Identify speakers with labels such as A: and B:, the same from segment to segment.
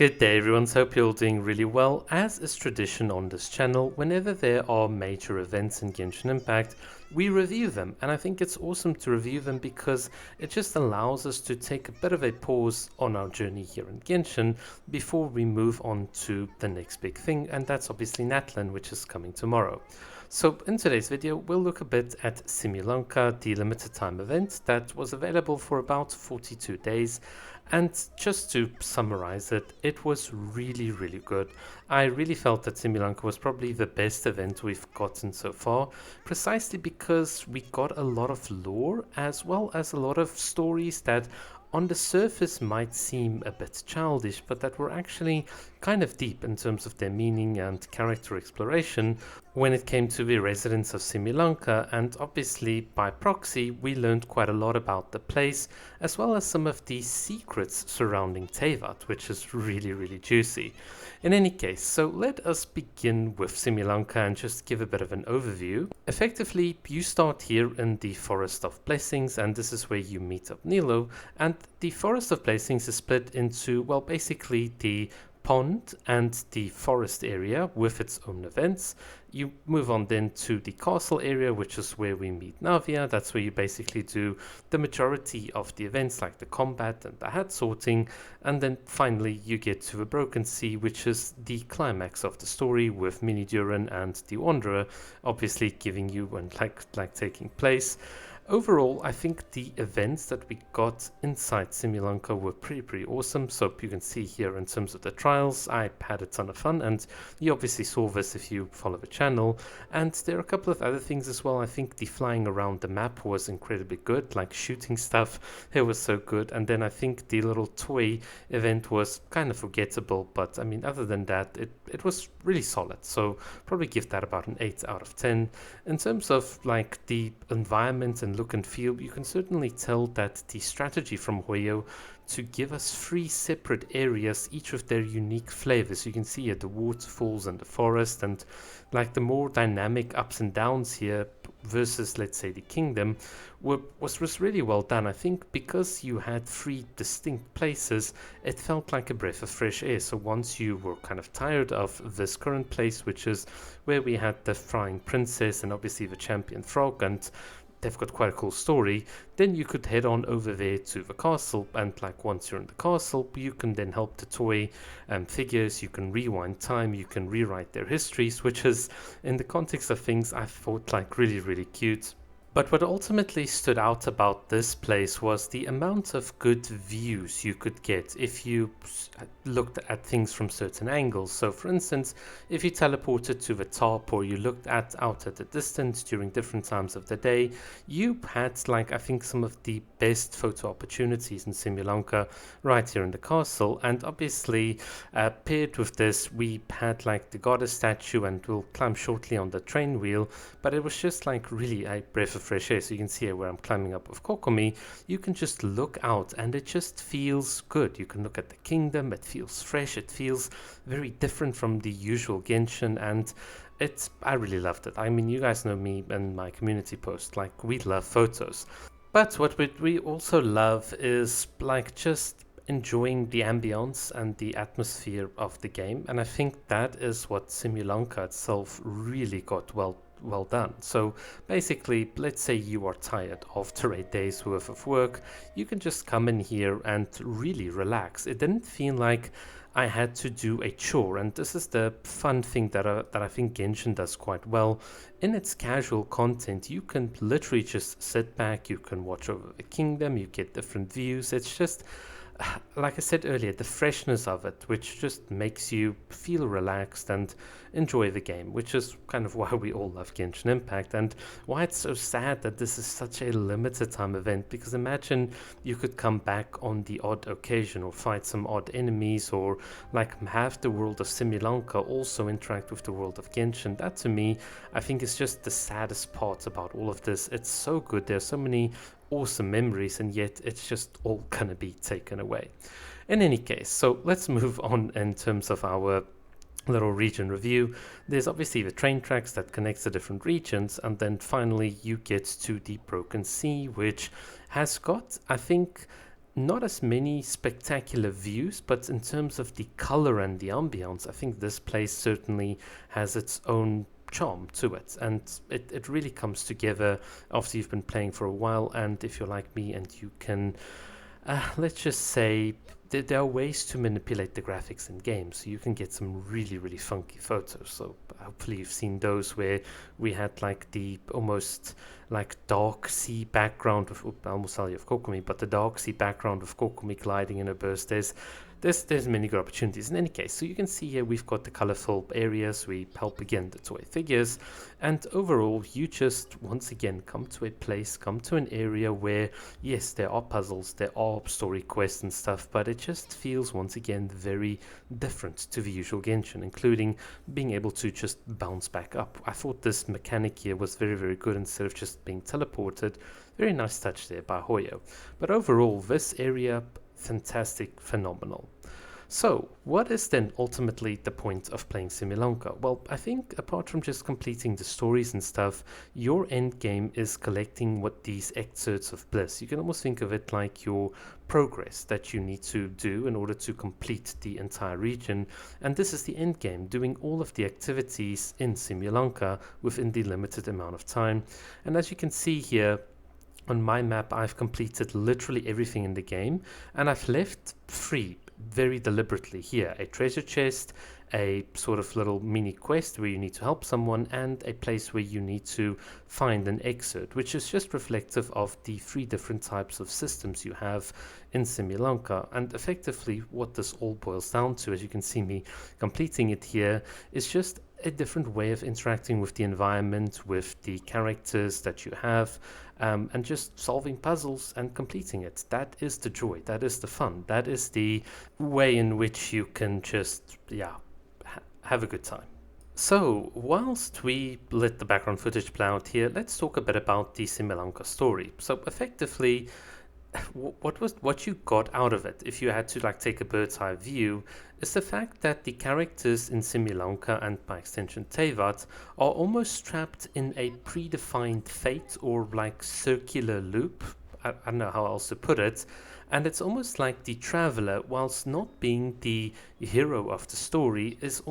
A: Good day everyone, so hope you're all doing really well. As is tradition on this channel, whenever there are major events in Genshin Impact, we review them, and I think it's awesome to review them because it just allows us to take a bit of a pause on our journey here in Genshin before we move on to the next big thing, and that's obviously Natlan, which is coming tomorrow. So in today's video, we'll look a bit at Simulanka, the limited time event that was available for about 42 days. And just to summarize it, it was really good. I really felt that Simulanka was probably the best event we've gotten so far, precisely because we got a lot of lore as well as a lot of stories that on the surface might seem a bit childish, but that were actually kind of deep in terms of their meaning and character exploration when it came to the residents of Simulanka, and obviously by proxy we learned quite a lot about the place as well as some of the secrets surrounding Teyvat, which is really juicy. In any case, so let us begin with Simulanka and just give a bit of an overview. Effectively, you start here in the Forest of Blessings, and this is where you meet up Nilo, and the Forest of Blessings is split into, well, basically the pond and the forest area with its own events. You move on then to the castle area, which is where we meet Navia. That's where you basically do the majority of the events like the combat and the hat sorting, and then finally you get to the Broken Sea, which is the climax of the story with Mini Duran and the Wanderer obviously giving you and like taking place. Overall, I think the events that we got inside Simulanka were pretty awesome. So you can see here in terms of the trials, I had a ton of fun, and you obviously saw this if you follow the channel. And there are a couple of other things as well. I think the flying around the map was incredibly good, like shooting stuff, it was so good. And then I think the little toy event was kind of forgettable, but I mean, other than that, it was really solid. So probably give that about an 8 out of 10. In terms of like the environment and look and feel, you can certainly tell that the strategy from Hoyo to give us 3 separate areas, each with their unique flavors. You can see here the waterfalls and the forest, and like the more dynamic ups and downs here versus, let's say, the kingdom was really well done. I think because you had 3 distinct places, it felt like a breath of fresh air. So once you were kind of tired of this current place, which is where we had the flying princess and obviously the champion frog, and they've got quite a cool story, then you could head on over there to the castle, and like once you're in the castle, you can then help the toy figures, you can rewind time, you can rewrite their histories, which is, in the context of things, I thought like really cute. But what ultimately stood out about this place was the amount of good views you could get if you looked at things from certain angles. So for instance, if you teleported to the top or you looked out at the distance during different times of the day, you had like I think some of the best photo opportunities in Simulanka right here in the castle. And obviously paired with this, we had like the goddess statue, and we'll climb shortly on the train wheel, but it was just like really a breath of fresh air. So you can see here where I'm climbing up with Kokomi, you can just look out and it just feels good. You can look at the kingdom, it feels fresh, it feels very different from the usual Genshin, and I really loved it. I mean, you guys know me and my community post, like we love photos. But what we also love is like just enjoying the ambience and the atmosphere of the game, and I think that is what Simulanka itself really got well done. So basically, let's say you are tired after 8 days worth of work, you can just come in here and really relax. It didn't feel like I had to do a chore, and this is the fun thing that I think Genshin does quite well. In its casual content, you can literally just sit back, you can watch over the kingdom, you get different views. It's just, like I said earlier, the freshness of it, which just makes you feel relaxed and enjoy the game, which is kind of why we all love Genshin Impact, and why it's so sad that this is such a limited time event, because imagine you could come back on the odd occasion or fight some odd enemies, or like have the world of Simulanka also interact with the world of Genshin. That to me, I think is just the saddest part about all of this. It's so good, there's so many awesome memories, and yet it's just all gonna be taken away. In any case, so let's move on in terms of our little region review. There's obviously the train tracks that connects the different regions, and then finally you get to the Broken Sea, which has got, I think, not as many spectacular views, but in terms of the color and the ambience, I think this place certainly has its own charm to it, and it really comes together after you've been playing for a while. And if you're like me and you can let's just say there are ways to manipulate the graphics in games, so you can get some really, really funky photos. So hopefully you've seen those where we had like the almost like dark sea background of, I almost tell you of Kokomi, but the dark sea background of Kokomi gliding in a burst. There's many good opportunities in any case. So you can see here we've got the colorful areas, we help again the toy figures, and overall you just once again come to a place, come to an area where yes, there are puzzles, there are story quests and stuff, but it just feels once again very different to the usual Genshin, including being able to just bounce back up. I thought this mechanic here was very, very good instead of just being teleported. Very nice touch there by Hoyo. But overall, this area, fantastic, phenomenal. So, what is then ultimately the point of playing Simulanka? Well, I think apart from just completing the stories and stuff, your end game is collecting what these excerpts of bliss. You can almost think of it like your progress that you need to do in order to complete the entire region. And this is the end game, doing all of the activities in Simulanka within the limited amount of time. And as you can see here, on my map, I've completed literally everything in the game, and I've left free very deliberately here a treasure chest, a sort of little mini quest where you need to help someone, and a place where you need to find an excerpt, which is just reflective of the 3 different types of systems you have in Simulanka. And effectively what this all boils down to, as you can see me completing it here, is just a different way of interacting with the environment, with the characters that you have, and just solving puzzles and completing it. That is the joy, that is the fun, that is the way in which you can just, have a good time. So, whilst we let the background footage play out here, let's talk a bit about the Simulanka story. So, effectively, what you got out of it, if you had to like take a bird's eye view, is the fact that the characters in Simulanka and by extension Teyvat are almost trapped in a predefined fate or like circular loop. I don't know how else to put it. And it's almost like the traveler, whilst not being the hero of the story, is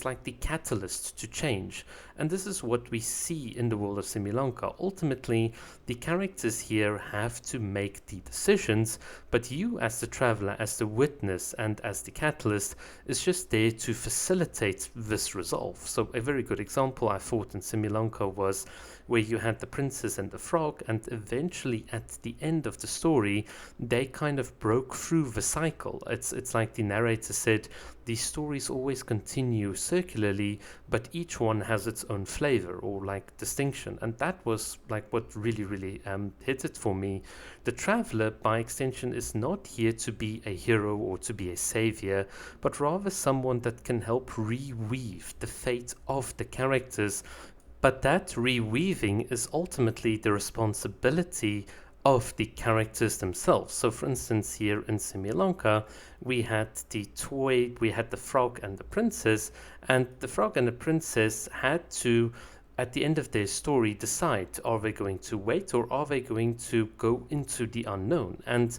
A: like the catalyst to change. And this is what we see in the world of Simulanka. Ultimately, the characters here have to make the decisions, but you as the traveler, as the witness, and as the catalyst is just there to facilitate this resolve. So a very good example I thought in Simulanka was where you had the princess and the frog, and eventually at the end of the story, they kind of broke through the cycle. It's like the narrator said, these stories always continue circularly, but each one has its own flavor or like distinction. And that was like what really, really hit it for me. The traveler, by extension, is not here to be a hero or to be a savior, but rather someone that can help reweave the fate of the characters. But that reweaving is ultimately the responsibility of the characters themselves. So for instance, here in Simulanka, we had the toy, we had the frog and the princess, and the frog and the princess had to, at the end of their story, decide, are they going to wait or are they going to go into the unknown? And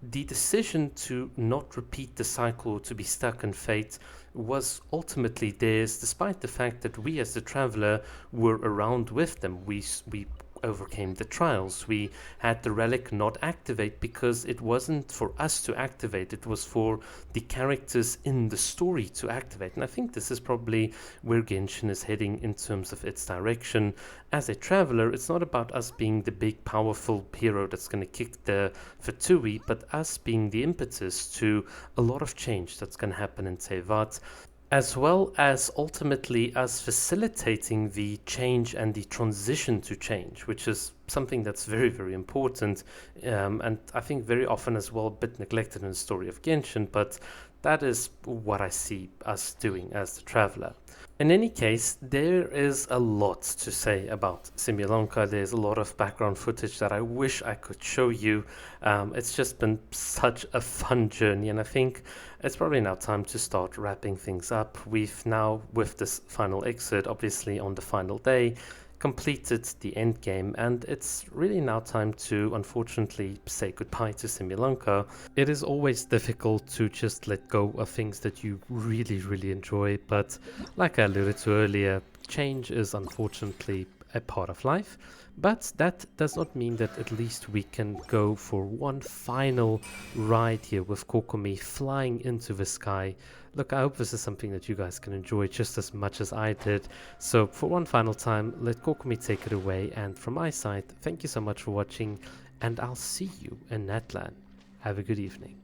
A: the decision to not repeat the cycle, to be stuck in fate, was ultimately theirs, despite the fact that we as the traveler were around with them. We overcame the trials. We had the relic not activate because it wasn't for us to activate, it was for the characters in the story to activate. And I think this is probably where Genshin is heading in terms of its direction. As a traveler, it's not about us being the big powerful hero that's going to kick the Fatui, but us being the impetus to a lot of change that's going to happen in Teyvat, as well as ultimately us facilitating the change and the transition to change, which is something that's very, very important, and I think very often as well a bit neglected in the story of Genshin, but that is what I see us doing as the traveler. In any case, there is a lot to say about Simulanka. There's a lot of background footage that I wish I could show you. It's just been such a fun journey, and I think it's probably now time to start wrapping things up. We've now, with this final excerpt, obviously on the final day, completed the end game, and it's really now time to unfortunately say goodbye to Simulanka. It is always difficult to just let go of things that you really enjoy, but like I alluded to earlier, change is unfortunately a part of life. But that does not mean that at least we can go for one final ride here with Kokomi flying into the sky. Look, I hope this is something that you guys can enjoy just as much as I did. So for one final time, let Kokomi take it away, and from my side, thank you so much for watching, and I'll see you in Netland. Have a good evening.